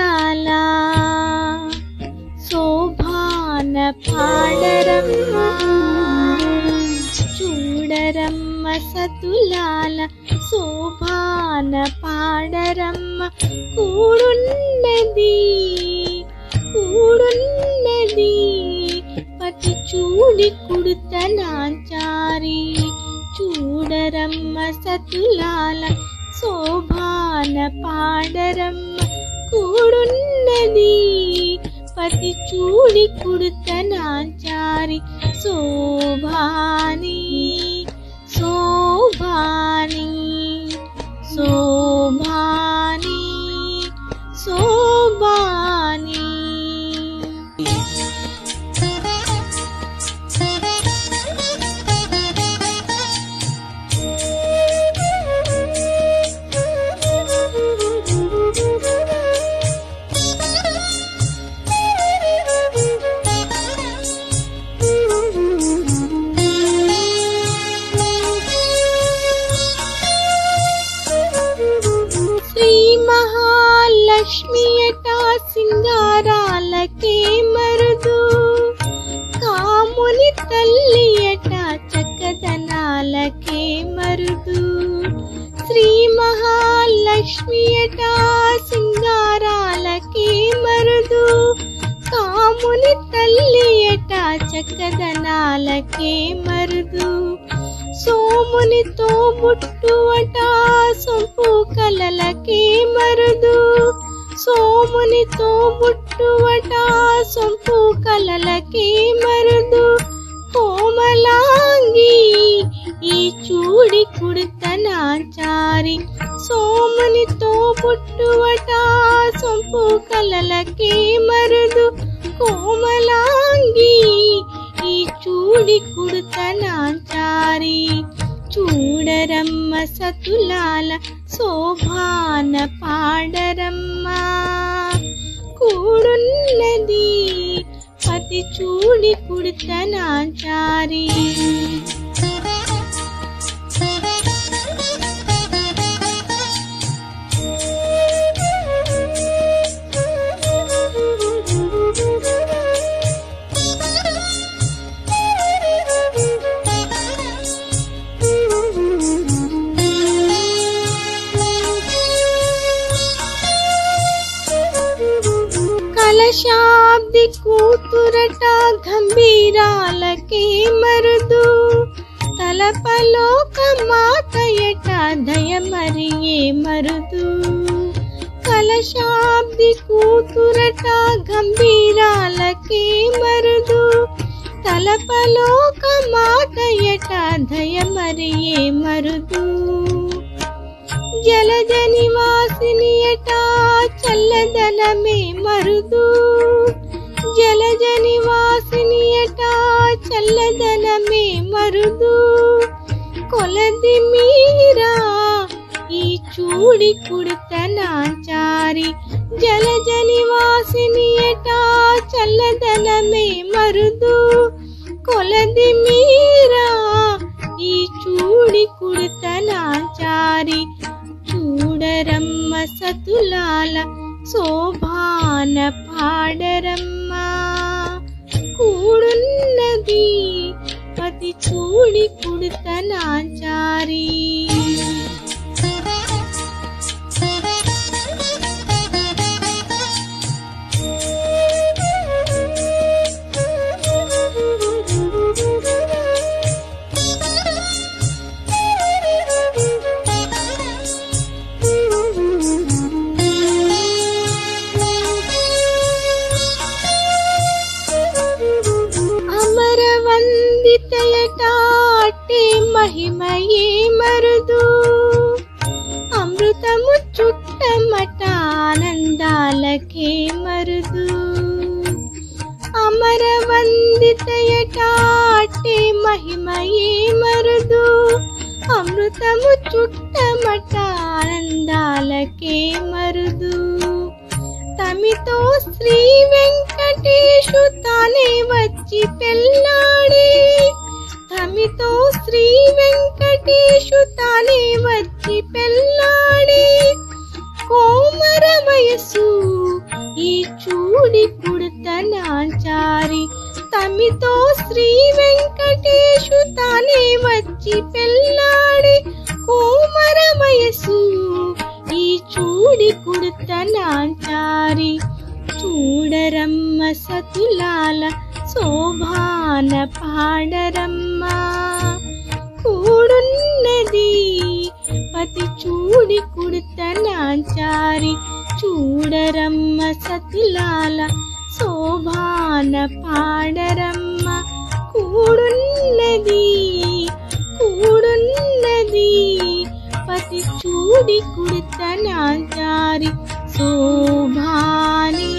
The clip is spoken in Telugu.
సతులాల శోభాన పాడరమ్మ చూడరమ్మ సతులాల శోభాన పాడరమ్మ కూడున్నది పతి చూడి కుడుతనాచారి చూడరమ్మ సతులాల శోభాన పాడరమ్మ కూడున్నది పతి చూడి కుడుతనాచారి శోభాని శోభాని శోభాని శోభాని లక్ష్మియట సింగారాలకే మరుదు కాముని తల్లియట చక్కదనాలకే మరుదు శ్రీ మహాలక్ష్మియట సింగారాలకే మరుదు కాముని తల్లియట చక్కదనాలకే మరుదు సోమునితో బుట్టువట సొంపు కలలకే మరుదు సోమునితో బుట్టువట సొంపు కలలకే మరుదు కోమలాంగి ఈ చూడి కుడుతనాచారి సోమునితో బుట్టువట సొంపు కలలకే మరుదు కోమలాంగి ఈ చూడి కుడుతనాచారి చూడరమ్మ సతులాల శోభాన పాడరమ్మ కూడున్నది పతి చూడి కుడుతనాచారి కలశాబ్ది కూతురట గంభీరాలకే మరుదు తలపలోక మాతయట దయమరియే మరుదు కలశాబ్ది కూతురట గంభీరాలకే మరుదు తలపలోక మాతయట దయమరియే మరుదు జలజ నివాసినియట చల్లదనమే మరుదు జలజ నివాసినియట చల్లదనమే మరుదు కొలది మీరా ఈ చూడి కుడుతనాచారి జలజ నివాసినియట చల్లదనమే మరుదు కొలది మీరా ఈ చూడి కుడుతనాచారి చూడరమ్మ సతులాల శోభాన పాడరమ్మ కూడున్నది పతి చూడి కుడుతనాచారి వందితయటాటే మహిమయే మరుదు అమృతము చుట్టమట ఆనందాలకే మరుదు అమర వందితయటాటే మహిమయే మరుదు అమృతము చుట్టమట ఆనందాలకే మరుదు తమితో శ్రీ వెంకటేశు తానే వచ్చి పెళ్ళాడే తమితో శ్రీ వెంకటేశు తానే వచ్చి పెళ్ళాడే కోమర వయసు చూడి కుడుతనాచారి తమితో శ్రీ వెంకటేశు తానే వచ్చి పెళ్ళాడి కోమర వయసు ఈ చూడి కుడుతనాచారి చూడరమ్మ సతులాల శోభాన పాడరమ్మ కూడున్నది పతి చూడి కుడుతనాచారి చూడరమ్మ సతులాల శోభాన పాడరమ్మ కూడున్నది పతి చూడి కుడుతనాచారి శోభానే